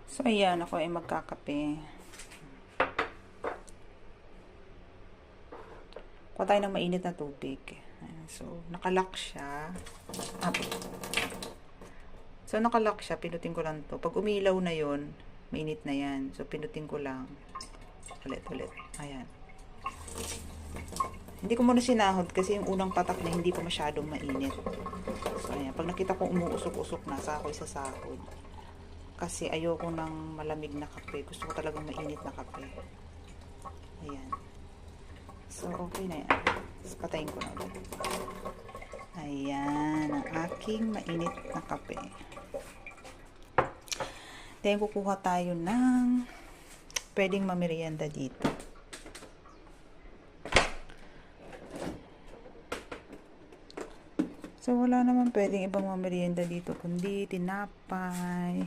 So, ayan, ako ay magkakape. Kuha tayo ng mainit na tubig. Ayan, so, nakalock siya. So, nakalock siya. Pinutin ko lang to. Pag umilaw na yon, mainit na yan. So, pinutin ko lang. Ulit. Ayan. Hindi ko muna sinahod kasi yung unang patak na hindi pa masyadong mainit. So, ayan. Pag nakita ko umuusok-usok na, saka ako isasahod. Kasi ayoko ng malamig na kape. Gusto ko talagang mainit na kape. Ayan. So, okay na yan. Tapos, patayin ko na ulit. Ayan. Ang aking mainit na kape. Then, kukuha tayo ng pwedeng mamerienda dito. So, wala naman pwedeng ibang mamerienda dito, kundi tinapay.